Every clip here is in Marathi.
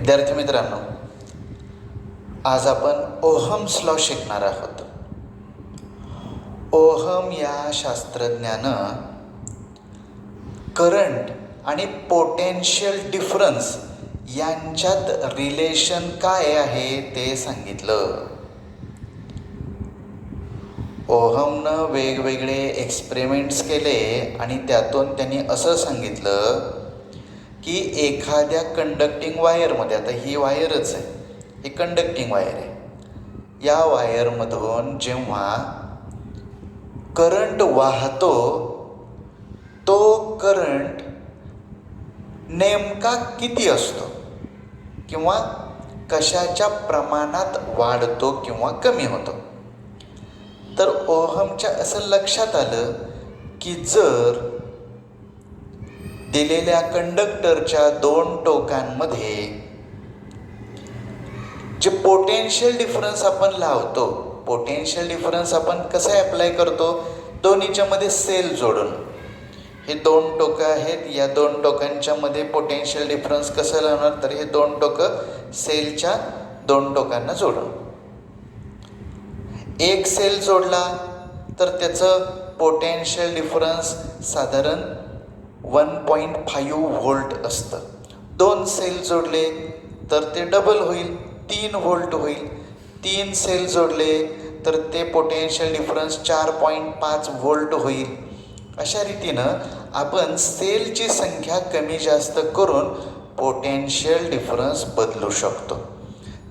विद्यार्थी मित्रांनो, आज आपण ओहम्स लॉ शिकणार आहोत. ओहम या शास्त्रज्ञानं करंट आणि पोटेन्शियल डिफरन्स यांच्यात रिलेशन काय आहे ते सांगितलं. ओहमनं वेगवेगळे एक्सपेरिमेंट्स केले आणि त्यातून त्यांनी असं सांगितलं की एखाद्या कंडक्टिंग वायरमध्ये, आता ही वायरच आहे, ही कंडक्टिंग वायर आहे, या वायरमधून जेव्हा करंट वाहतो तो करंट नेमका किती असतो किंवा कशाच्या प्रमाणात वाढतो किंवा कमी होतो. तर ओहमच्या असं लक्षात आलं की जर दिलेल्या कंडक्टरच्या दोन टोकांमध्ये जे पोटेन्शियल डिफरन्स आपण लावतो, पोटेन्शियल डिफरन्स आपण कसं ॲप्लाय करतो, दोन्हीच्या मध्ये सेल जोडून. हे दोन टोकं आहेत, या दोन टोकांच्या मध्ये पोटेन्शियल डिफरन्स कसं लावणार, तर हे दोन टोकं सेलच्या दोन टोकांना जोडून. एक सेल जोडला तर त्याचं पोटेन्शियल डिफरन्स साधारण 1.5 व्होल्ट असतं. दोन सेल जोडले तर ते डबल होईल, 3 व्होल्ट होईल. 3 सेल जोडले तर ते पोटेन्शियल डिफरन्स 4.5 व्होल्ट होईल. अशा रीतीनं आपण सेलची संख्या कमी जास्त करून पोटेन्शियल डिफरन्स बदलू शकतो.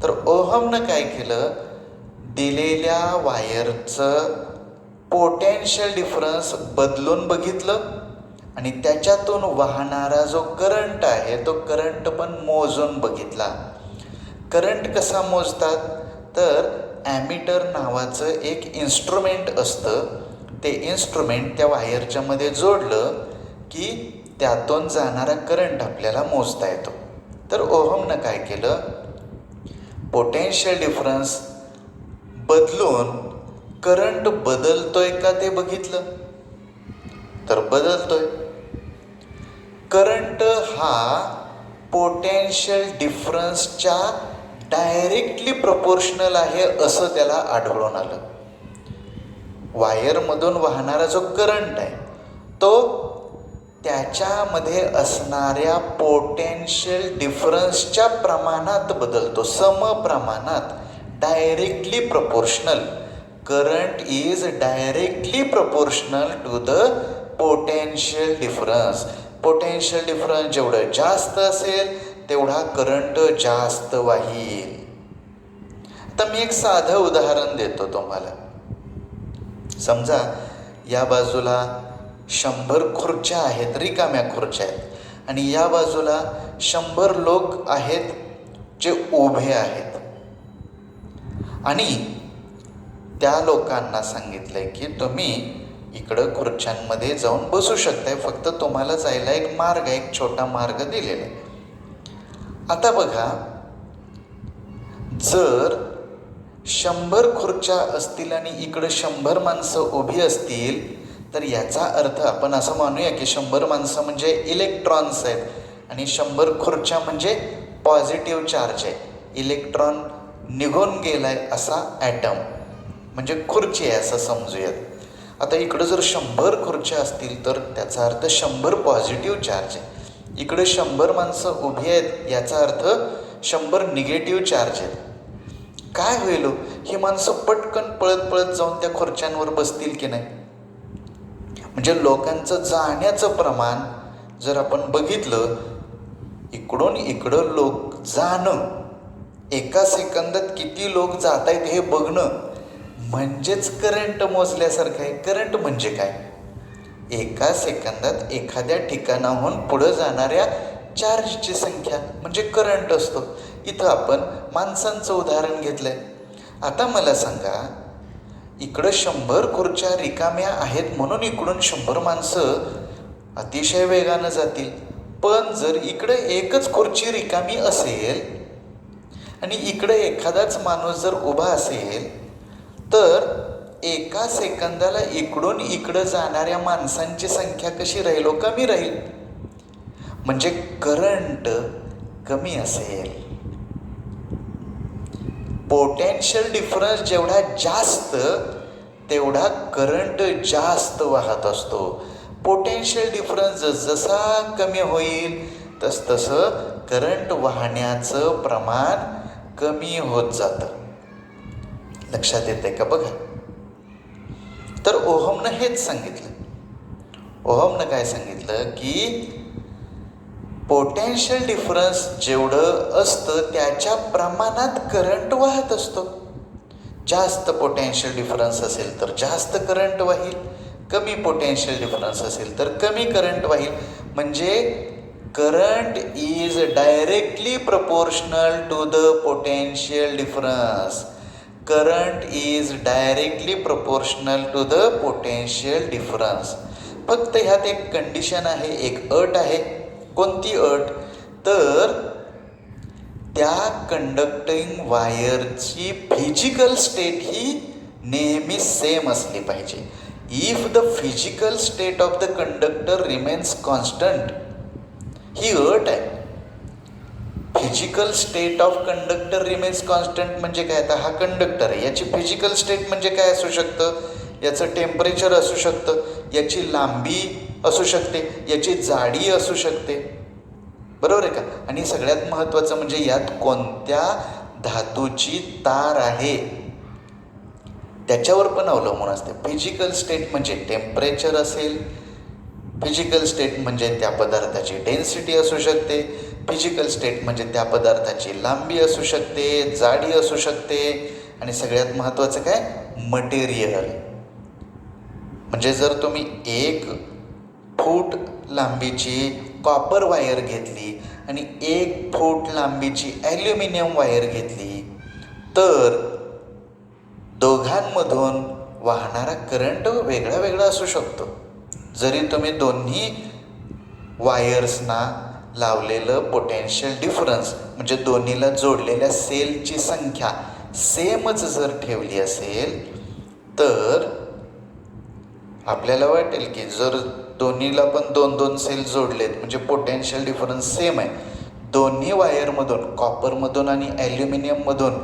तर ओहमनं काय केलं, दिलेल्या वायरचं पोटेन्शियल डिफरन्स बदलून बघितलं आणि त्याच्यातून वाहणारा जो करंट आहे तो करंट पण मोजून बघितला. करंट कसा मोजतात, तर ॲमीटर नावाचं एक इन्स्ट्रुमेंट असतं. ते इन्स्ट्रुमेंट त्या वायरच्या मध्ये जोडलं की त्यातून जाणारा करंट आपल्याला मोजता येतो. तर ओहमनं काय केलं, पोटेन्शियल डिफरन्स बदलून करंट बदलतोय का ते बघितलं, तर बदलतोय. करंट हा पोटेन्शियल डिफरन्सच्या डायरेक्टली प्रपोर्शनल आहे असं त्याला आढळून आलं. वायरमधून वाहणारा जो करंट आहे तो त्याच्यामध्ये असणाऱ्या पोटेन्शियल डिफरन्सच्या प्रमाणात बदलतो, समप्रमाणात, directly proportional. Current is directly proportional to the potential difference. Potential difference जेवढं जास्त असेल तेवढा करंट जास्त वाहील. आता मी एक साधं उदाहरण देतो तुम्हाला. समजा या बाजूला 100 खुर्च्या आहेत, रिकाम्या खुर्च्या आहेत, आणि या बाजूला 100 लोक आहेत जे उभे आहेत. आणि त्या लोकांना सांगितलंय की तुम्ही इकडं खुर्च्यांमध्ये जाऊन बसू शकताय, फक्त तुम्हाला जायला एक मार्ग आहे, एक छोटा मार्ग दिलेला आहे. आता बघा, जर 100 खुर्च्या असतील आणि इकडं 100 माणसं उभी असतील तर याचा अर्थ आपण असं मानूया की 100 माणसं म्हणजे इलेक्ट्रॉन्स आहेत आणि 100 खुर्च्या म्हणजे पॉझिटिव्ह चार्ज आहे. इलेक्ट्रॉन निघून गेलाय असा ॲटम म्हणजे खुर्ची आहे असं समजूयात. आता इकडं जर 100 खुर्च्या असतील तर त्याचा अर्थ 100 पॉझिटिव्ह चार्ज आहे. इकडे 100 माणसं उभी आहेत याचा अर्थ 100 निगेटिव्ह चार्ज आहेत. काय होईल, ही माणसं पटकन पळत पळत जाऊन त्या खुर्च्यांवर बसतील की नाही. म्हणजे लोकांचं जाण्याचं प्रमाण जर आपण बघितलं, इकडून इकडं लोक जाणं, एका सेकंदात किती लोक जात आहेत हे बघणं म्हणजेच करंट मोजल्यासारखं आहे. करंट म्हणजे काय, एका सेकंदात एखाद्या ठिकाणाहून पुढं जाणाऱ्या चार्जची संख्या म्हणजे करंट असतो. इथं आपण माणसांचं उदाहरण घेतलंय. आता मला सांगा, इकडं 100 खुर्च्या रिकाम्या आहेत म्हणून इकडून 100 माणसं अतिशय वेगानं जातील. पण जर इकडं एकच खुर्ची रिकामी असेल आणि इकडे एखादाच माणूस जर उभा असेल तर एका सेकंदाला इकडून इकडं जाणाऱ्या माणसांची संख्या कशी राहील, कमी राहील. म्हणजे करंट कमी असेल. पोटेन्शियल डिफरन्स जेवढा जास्त तेवढा करंट जास्त वाहत असतो. पोटेन्शियल डिफरन्स जसा कमी होईल तसं करंट वाहण्याचं प्रमाण कमी होत जातं. लक्षात येते का बघा. तर ओहमनं हेच सांगितलं. ओहमनं काय सांगितलं की पोटेन्शियल डिफरन्स जेवढं असतं त्याच्या प्रमाणात करंट वाहत असतो. जास्त पोटेन्शियल डिफरन्स असेल तर जास्त करंट वाहील, कमी पोटेन्शियल डिफरन्स असेल तर कमी करंट वाहील. म्हणजे current is directly proportional to the potential difference. Current is directly proportional to the potential difference. फक्त ह्यात एक कंडिशन आहे, एक अट आहे. कोणती अट? तर त्या कंडक्टिंग वायरची फिजिकल स्टेट ही नेहमी सेम असली पाहिजे. If the physical state of the conductor remains constant, ही अट आहे. Physical state of conductor remains constant म्हणजे काय? आता हा कंडक्टर आहे, याची फिजिकल स्टेट म्हणजे काय असू शकतं? याचं टेम्परेचर असू शकतं, याची लांबी असू शकते, याची जाडी असू शकते. बरोबर आहे का? आणि सगळ्यात महत्त्वाचं म्हणजे यात कोणत्या धातूची तार आहे त्याच्यावर पण अवलंबून असते. फिजिकल स्टेट म्हणजे टेम्परेचर असेल, फिजिकल स्टेट म्हणजे त्या पदार्थाची डेन्सिटी असू शकते, फिजिकल स्टेट म्हणजे त्या पदार्थाची लांबी असू शकते, जाडी असू शकते, आणि सगळ्यात महत्त्वाचं काय? मटेरियल. म्हणजे जर तुम्ही 1 फूट लांबीची कॉपर वायर घेतली आणि 1 फूट लांबीची ॲल्युमिनियम वायर घेतली तर दोघांमधून वाहणारा करंट वेगळा वेगळा असू शकतो. जरी तुम्ही दोन्ही वायर्सना लावलेलं पोटेन्शियल डिफरन्स म्हणजे दोन्हीला जोडलेल्या सेलची संख्या सेमच जर ठेवली असेल तर आपल्याला वाटेल की जर दोन्हीला पण 2-2 सेल जोडलेत म्हणजे पोटेन्शियल डिफरन्स सेम आहे. दोन्ही वायरमधून, कॉपरमधून आणि ॲल्युमिनियममधून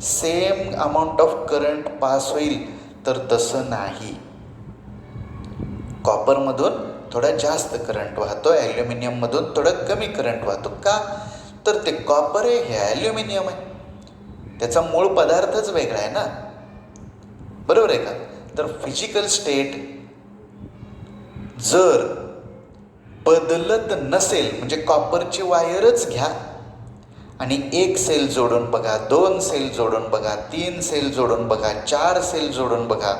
same amount of current pass होईल तर तसं नाही. कॉपरमधून थोडा जास्त करंट वाहतो, ॲल्युमिनियममधून थोडा कमी करंट वाहतो. का? तर ते कॉपर आहे, हे ॲल्युमिनियम आहे, त्याचा मूळ पदार्थच वेगळा आहे ना. बरोबर आहे का? तर फिजिकल स्टेट जर बदलत नसेल म्हणजे कॉपरची वायरच घ्या आणि 1 सेल जोडून बघा, 2 सेल जोडून बघा, 3 सेल जोडून बघा, 4 सेल जोडून बघा,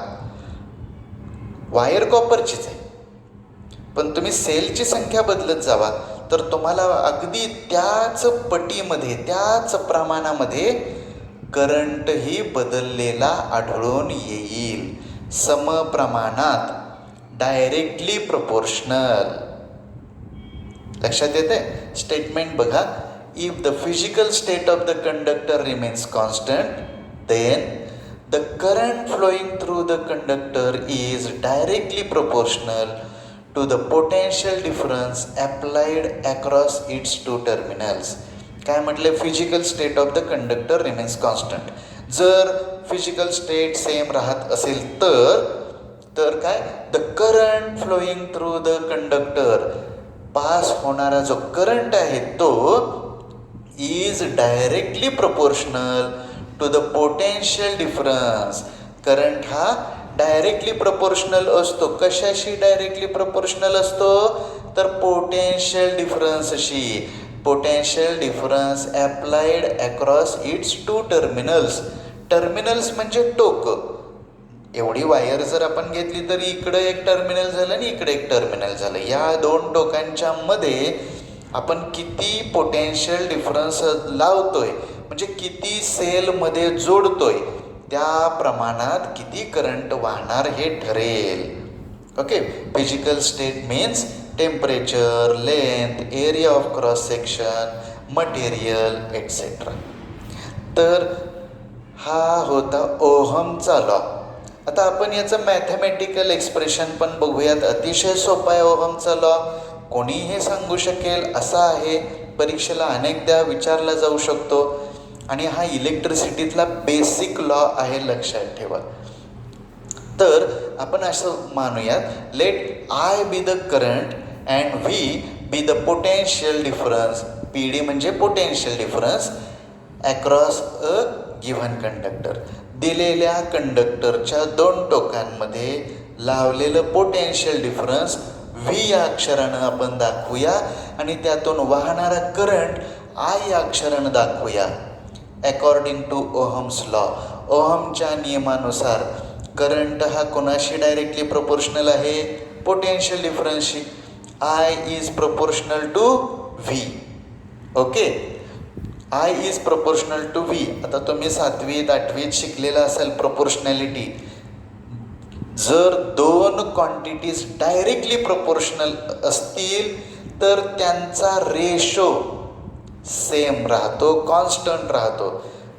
वायर कॉपरचीच आहे, पण तुम्ही सेलची संख्या बदलत जावा तर तुम्हाला अगदी त्याच पटीमध्ये, त्याच प्रमाणामध्ये करंटही बदललेला आढळून येईल. समप्रमाणात, डायरेक्टली प्रपोर्शनल. लक्षात येते? स्टेटमेंट बघा. If the physical state of the conductor remains constant then the current flowing through the conductor is directly proportional to the potential difference applied across its 2 terminals. काय म्हटले? Physical state of the conductor remains constant. जर फिजिकल स्टेट सेम राहत असेल तर काय? The current flowing through the conductor, pass होणारा जो करंट आहे तो is directly proportional to the potential difference. Current हा डायरेक्टली प्रपोर्शनल असतो. कशाशी डायरेक्टली प्रपोर्शनल असतो? तर पोटेन्शियल डिफरन्सशी. Potential difference applied across its 2 terminals. Terminals म्हणजे टोक. एवढी वायर जर आपण घेतली तर इकडं एक टर्मिनल झालं आणि इकडे एक टर्मिनल झालं. या 2 टोकांच्या मध्ये आपण किती पोटेन्शियल डिफरन्स लावतोय म्हणजे किती सेलमध्ये जोडतोय त्या प्रमाणात किती करंट वाहणार हे ठरेल. Okay. Physical state means temperature, length, area of cross section, material etcetera. तर हा होता ओहमचा लॉ. आता आपण याचं मॅथमॅटिकल एक्सप्रेशन पण बघूयात. अतिशय सोपा आहे ओहमचा लॉ. कोणीही सांगू शकेल असा आहे. परीक्षेला अनेकदा विचारला जाऊ शकतो आणि हा इलेक्ट्रिसिटीतला बेसिक लॉ आहे, लक्षात ठेवा. तर आपण असं मानूयात, let I be the current and V be the potential difference. P D म्हणजे potential difference across a given conductor. दिलेल्या कंडक्टरच्या दोन टोकांमध्ये लावलेलं पोटेन्शियल डिफरन्स व्ही या अक्षरानं आपण दाखवूया आणि त्यातून वाहणारा करंट आय या अक्षरानं दाखवूया. अकॉर्डिंग टू ओहम्स लॉ, ओहमच्या नियमानुसार करंट हा कोणाशी डायरेक्टली प्रोपोर्शनल आहे? पोटेन्शियल डिफरन्सशी. I is proportional to V. Okay, I is proportional to V. आता तुम्ही 7वीत 8वीत शिकलेला असेल प्रोपोर्शनॅलिटी. जर दोन क्वांटिटीज डायरेक्टली प्रोपोर्शनल असतील तर त्यांचा रेशो सेम राहतो, कॉन्स्टंट राहतो.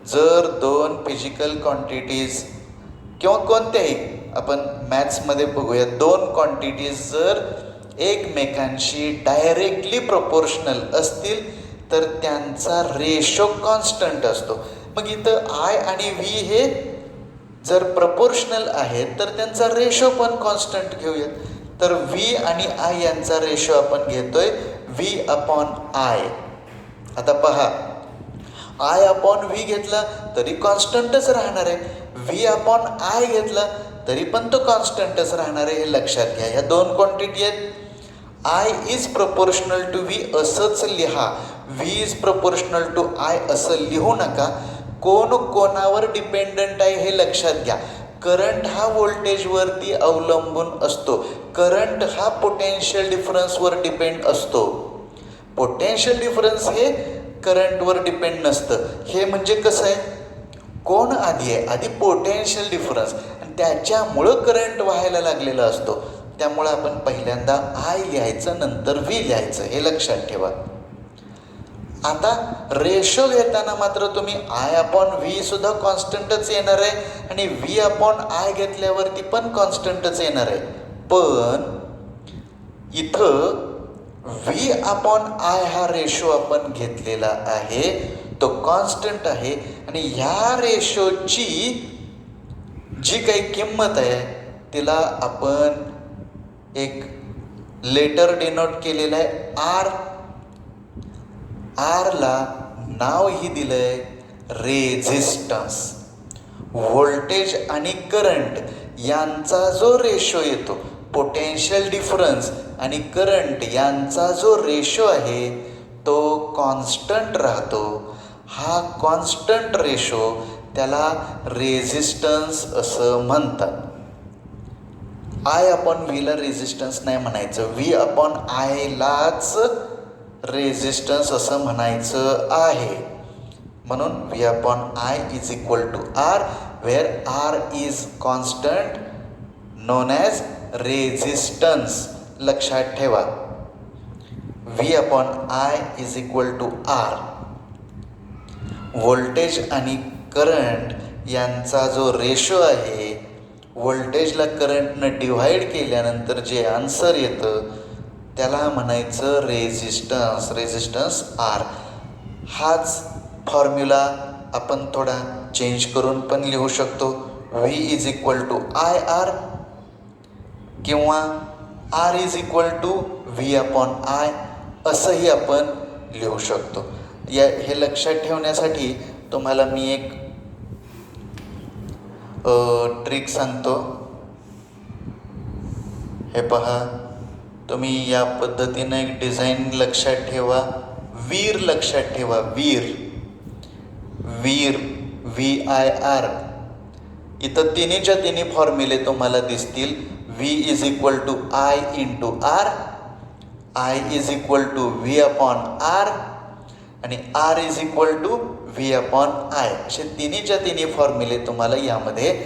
जर दोन फिजिकल क्वांटिटीज किंवा कोणत्याही, आपण मॅथ्समध्ये बघूया, दोन क्वांटिटीज जर एकमेकांशी डायरेक्टली प्रोपोर्शनल असतील तर त्यांचा रेशो कॉन्स्टंट असतो. मग इथं आय आणि व्ही हे जर प्रपोर्शनल आहेत तर त्यांचा रेशो पण कॉन्स्टंट घेऊयात. तर व्ही आणि आय यांचा रेशो आपण घेतोय व्ही अपॉन आय. आता पहा, आय अपॉन व्ही घेतला तरी कॉन्स्टंटच राहणार आहे, व्ही अपॉन आय घेतला तरी पण तो कॉन्स्टंटच राहणार आहे. हे लक्षात घ्या. ह्या दोन क्वांटिटी आहेत. I is proportional to V असंच लिहा, V is proportional to I असं लिहू नका. कोण कोणावर डिपेंडंट आहे हे लक्षात घ्या. करंट हा व्होल्टेजवरती अवलंबून असतो, करंट हा पोटेन्शियल डिफरन्सवर डिपेंड असतो. पोटेन्शियल डिफरन्स हे करंटवर डिपेंड नसतं. हे म्हणजे कसं आहे, कोण आधी आहे? आधी पोटेन्शियल डिफरन्स आणि त्याच्यामुळं करंट व्हायला लागलेला असतो. त्यामुळं आपण पहिल्यांदा आय लिहायचं, नंतर व्ही लिहायचं, हे लक्षात ठेवा. आता रेशो घेताना मात्र तुम्ही आय अपॉन व्ही सुद्धा कॉन्स्टंटच येणार आहे आणि व्ही अपॉन आय घेतल्यावरती पण कॉन्स्टंटच येणार आहे. पण इथं व्ही अपॉन आय हा रेशो आपण घेतलेला आहे, तो कॉन्स्टंट आहे आणि ह्या रेशोची जी काही किंमत आहे तिला आपण एक लेटर डिनोट केलेलं आहे आर. आरला नावही दिलं आहे रेझिस्टन्स. व्होल्टेज आणि करंट यांचा जो रेशो येतो, पोटेन्शियल डिफरन्स आणि करंट यांचा जो रेशो आहे तो कॉन्स्टंट राहतो. हा कॉन्स्टंट रेशो त्याला रेझिस्टन्स असं म्हणतात. आय अपॉन व्हीला रेझिस्टन्स नाही म्हणायचं, व्ही अपॉन आयलाच रेझिस्टन्स असं म्हणायचं आहे. म्हणून V upon I is equal to R, where R is constant known as resistance. लक्षात ठेवा, V upon I is equal to R. Voltage आणि करंट यांचा जो रेशो आहे, व्होल्टेजला करंटनं डिव्हाइड केल्यानंतर जे आन्सर येतं त्याला म्हणायचं रेझिस्टन्स, रेझिस्टन्स आर. हाच फॉर्म्युला आपण थोडा चेंज करून पण लिहू शकतो. V is equal to I R किंवा R is equal to V upon I असंही आपण लिहू शकतो. हे लक्षात ठेवण्यासाठी तुम्हाला मी एक ट्रिक सांगतो. हे पहा, तुम्ही या पद्धतीनं एक डिझाईन लक्षात ठेवा. वीर लक्षात ठेवा, वीर, वीर व्ही आय आर. इथं तिन्हीच्या तिन्ही फॉर्म्युले तुम्हाला दिसतील. V is equal to I into R, I is equal to V upon R आणि R is equal to V upon I. असे तिन्हीच्या तिन्ही फॉर्म्युले तुम्हाला यामध्ये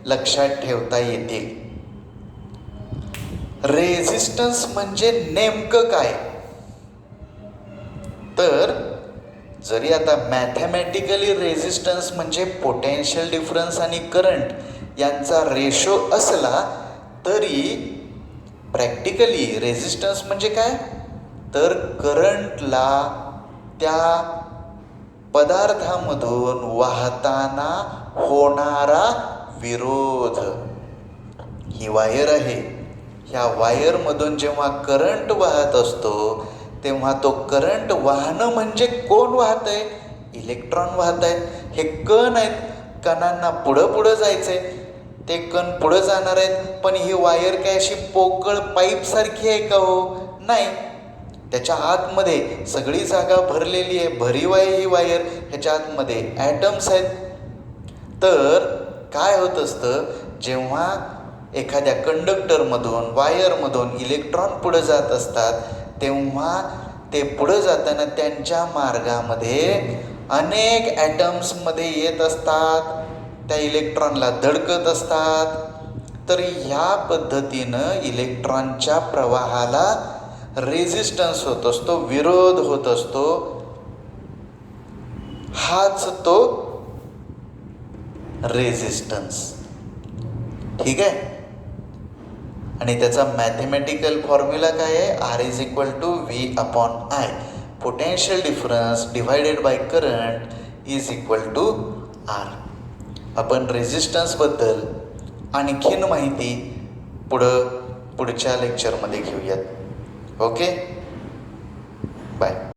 लक्षात ठेवता येतील. रेझिस्टन्स म्हणजे नेमकं काय? तर जरी आता मॅथमॅटिकली रेझिस्टन्स म्हणजे पोटेन्शियल डिफरन्स आणि करंट यांचा रेशो असला तरी प्रॅक्टिकली रेझिस्टन्स म्हणजे काय? तर करंटला त्या पदार्थामधून वाहताना होणारा विरोध. ही वायर आहे. ह्या वायरमधून जेव्हा करंट वाहत असतो तेव्हा तो करंट वाहणं म्हणजे कोण वाहत आहे? इलेक्ट्रॉन वाहत आहेत. हे कण आहेत. कणांना पुढं जायचं आहे. ते कण पुढं जाणार आहेत. पण ही वायर काय अशी पोकळ पाईपसारखी आहे का हो? नाही. त्याच्या आतमध्ये सगळी जागा भरलेली आहे. भरीव आहे ही वायर. ह्याच्या आतमध्ये ॲटम्स आहेत. तर काय होत असतं, जेव्हा एखाद्या कंडक्टरमधून वायरमधून इलेक्ट्रॉन पुढं जात असतात तेव्हा ते पुढं जाताना त्यांच्या मार्गामध्ये अनेक ॲटम्समध्ये येत असतात. त्या इलेक्ट्रॉनला धडकत असतात. तर ह्या पद्धतीनं इलेक्ट्रॉनच्या प्रवाहाला रेझिस्टन्स होत असतो, विरोध होत असतो. हाच तो रेझिस्टन्स. ठीक आहे. आणि त्याचा मॅथमॅटिकल फॉर्म्युला काय आहे? R=V/I. Potential difference divided by current R. आपण रेझिस्टन्सबद्दल आणखीन माहिती पुढच्या लेक्चरमध्ये घेऊयात. Okay, bye.